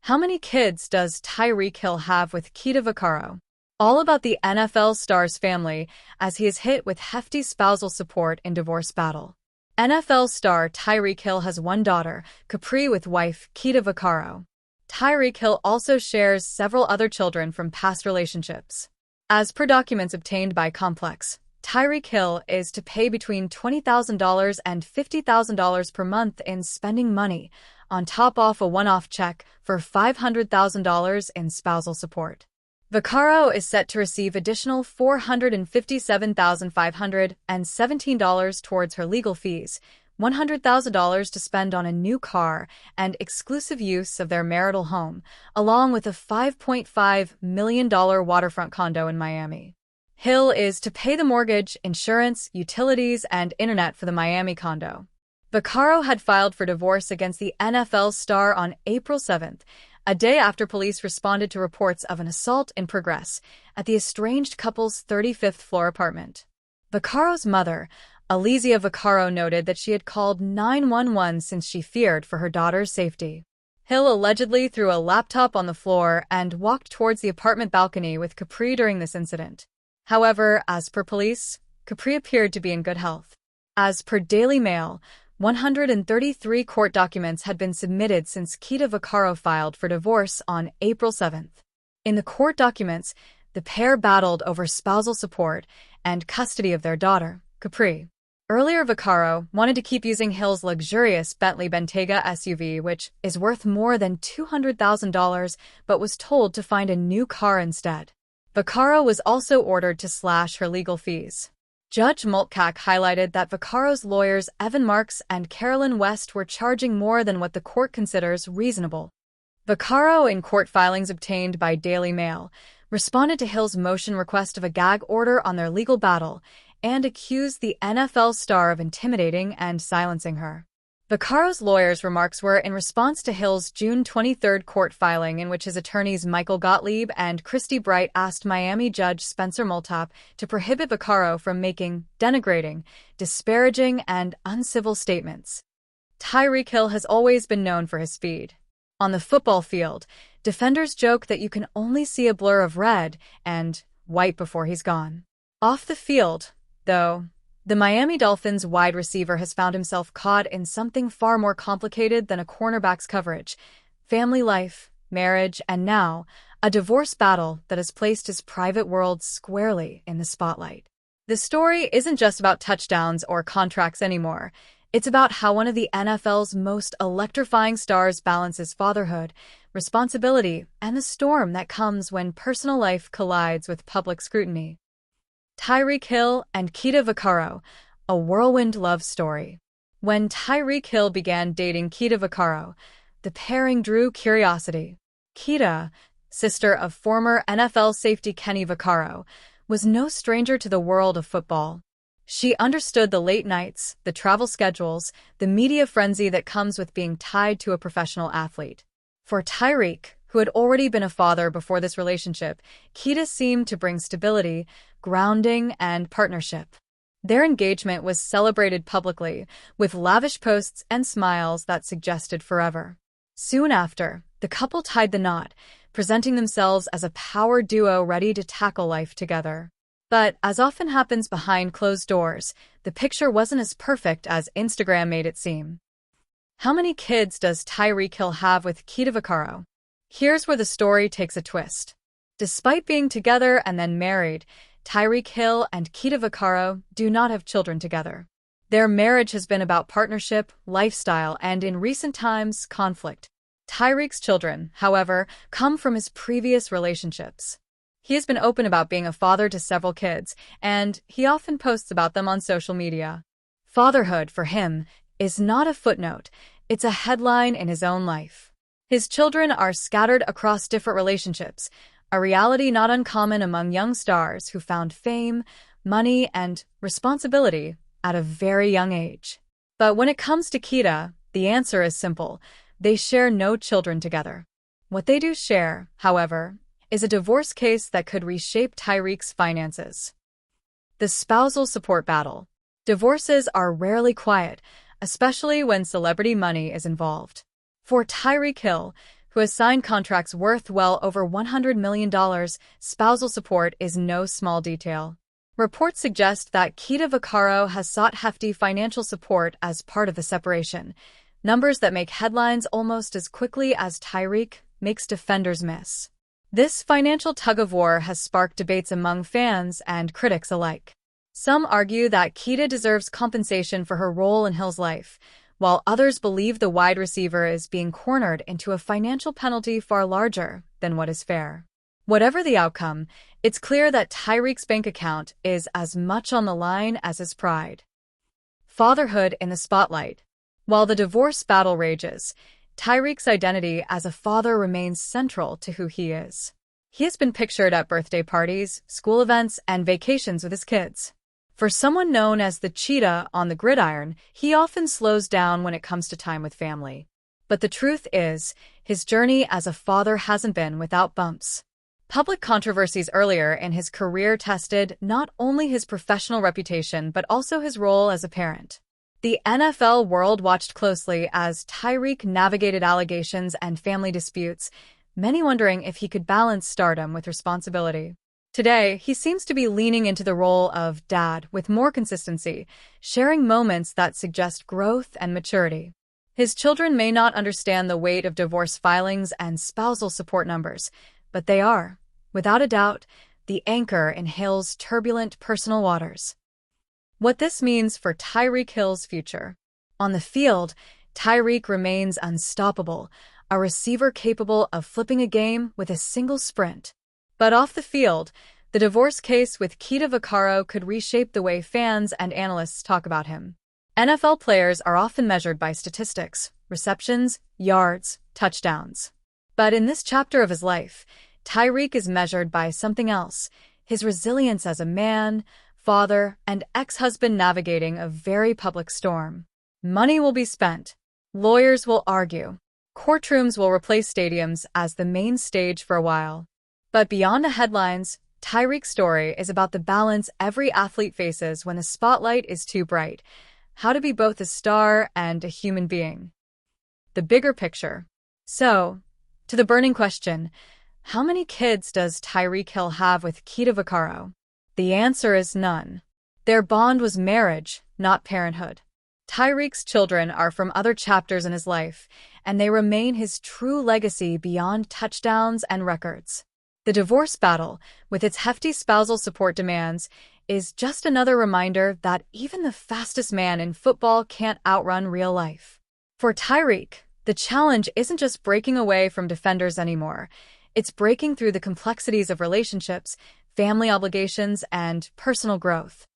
How many kids does Tyreek Hill have with Keeta Vaccaro? All about the NFL star's family as he is hit with hefty spousal support in divorce battle. NFL star Tyreek Hill has one daughter, Capri, with wife Keeta Vaccaro. Tyreek Hill also shares several other children from past relationships. As per documents obtained by Complex, Tyreek Hill is to pay between $20,000 and $50,000 per month in spending money, on top of a one-off check for $500,000 in spousal support. Vaccaro is set to receive additional $457,517 towards her legal fees, $100,000 to spend on a new car and exclusive use of their marital home, along with a $5.5 million waterfront condo in Miami. Hill is to pay the mortgage, insurance, utilities, and internet for the Miami condo. Vaccaro had filed for divorce against the NFL star on April 7th, a day after police responded to reports of an assault in progress at the estranged couple's 35th floor apartment. Vaccaro's mother, Alicia Vaccaro, noted that she had called 911 since she feared for her daughter's safety. Hill allegedly threw a laptop on the floor and walked towards the apartment balcony with Capri during this incident. However, as per police, Capri appeared to be in good health. As per Daily Mail, 133 court documents had been submitted since Keeta Vaccaro filed for divorce on April 7th. In the court documents, the pair battled over spousal support and custody of their daughter, Capri. Earlier, Vaccaro wanted to keep using Hill's luxurious Bentley Bentayga SUV, which is worth more than $200,000, but was told to find a new car instead. Vaccaro was also ordered to slash her legal fees. Judge Mulcahy highlighted that Vaccaro's lawyers Evan Marks and Carolyn West were charging more than what the court considers reasonable. Vaccaro, in court filings obtained by Daily Mail, responded to Hill's motion request of a gag order on their legal battle and accused the NFL star of intimidating and silencing her. Vaccaro's lawyers' remarks were in response to Hill's June 23 court filing, in which his attorneys Michael Gottlieb and Christy Bright asked Miami Judge Spencer Multap to prohibit Vaccaro from making denigrating, disparaging, and uncivil statements. Tyreek Hill has always been known for his speed. On the football field, defenders joke that you can only see a blur of red and white before he's gone. Off the field, though, the Miami Dolphins wide receiver has found himself caught in something far more complicated than a cornerback's coverage: family life, marriage, and now, a divorce battle that has placed his private world squarely in the spotlight. The story isn't just about touchdowns or contracts anymore. It's about how one of the NFL's most electrifying stars balances fatherhood, responsibility, and the storm that comes when personal life collides with public scrutiny. Tyreek Hill and Keeta Vaccaro, a whirlwind love story. When Tyreek Hill began dating Keeta Vaccaro, the pairing drew curiosity. Keeta, sister of former NFL safety Kenny Vaccaro, was no stranger to the world of football. She understood the late nights, the travel schedules, the media frenzy that comes with being tied to a professional athlete. For Tyreek, who had already been a father before this relationship, Keeta seemed to bring stability, grounding, and partnership. Their engagement was celebrated publicly, with lavish posts and smiles that suggested forever. Soon after, the couple tied the knot, presenting themselves as a power duo ready to tackle life together. But, as often happens behind closed doors, the picture wasn't as perfect as Instagram made it seem. How many kids does Tyreek Hill have with Keeta Vaccaro? Here's where the story takes a twist. Despite being together and then married, Tyreek Hill and Keeta Vaccaro do not have children together. Their marriage has been about partnership, lifestyle, and in recent times, conflict. Tyreek's children, however, come from his previous relationships. He has been open about being a father to several kids, and he often posts about them on social media. Fatherhood, for him, is not a footnote, it's a headline in his own life. His children are scattered across different relationships, a reality not uncommon among young stars who found fame, money, and responsibility at a very young age. But when it comes to Keeta, the answer is simple: they share no children together. What they do share, however, is a divorce case that could reshape Tyreek's finances. The spousal support battle. Divorces are rarely quiet, especially when celebrity money is involved. For Tyreek Hill, who has signed contracts worth well over $100 million. Spousal support is no small detail. Reports suggest that Keeta Vaccaro has sought hefty financial support as part of the separation, numbers that make headlines almost as quickly as Tyreek makes defenders miss. This financial tug-of-war has sparked debates among fans and critics alike. Some argue that Keeta deserves compensation for her role in Hill's life, while others believe the wide receiver is being cornered into a financial penalty far larger than what is fair. Whatever the outcome, it's clear that Tyreek's bank account is as much on the line as his pride. Fatherhood in the spotlight. While the divorce battle rages, Tyreek's identity as a father remains central to who he is. He has been pictured at birthday parties, school events, and vacations with his kids. For someone known as the cheetah on the gridiron, he often slows down when it comes to time with family. But the truth is, his journey as a father hasn't been without bumps. Public controversies earlier in his career tested not only his professional reputation but also his role as a parent. The NFL world watched closely as Tyreek navigated allegations and family disputes, many wondering if he could balance stardom with responsibility. Today, he seems to be leaning into the role of dad with more consistency, sharing moments that suggest growth and maturity. His children may not understand the weight of divorce filings and spousal support numbers, but they are, without a doubt, the anchor in Hill's turbulent personal waters. What this means for Tyreek Hill's future. On the field, Tyreek remains unstoppable, a receiver capable of flipping a game with a single sprint. But off the field, the divorce case with Keeta Vaccaro could reshape the way fans and analysts talk about him. NFL players are often measured by statistics, receptions, yards, touchdowns. But in this chapter of his life, Tyreek is measured by something else: his resilience as a man, father, and ex-husband navigating a very public storm. Money will be spent. Lawyers will argue. Courtrooms will replace stadiums as the main stage for a while. But beyond the headlines, Tyreek's story is about the balance every athlete faces when the spotlight is too bright. How to be both a star and a human being. The bigger picture. So, to the burning question, how many kids does Tyreek Hill have with Keeta Vaccaro? The answer is none. Their bond was marriage, not parenthood. Tyreek's children are from other chapters in his life, and they remain his true legacy beyond touchdowns and records. The divorce battle, with its hefty spousal support demands, is just another reminder that even the fastest man in football can't outrun real life. For Tyreek, the challenge isn't just breaking away from defenders anymore. It's breaking through the complexities of relationships, family obligations, and personal growth.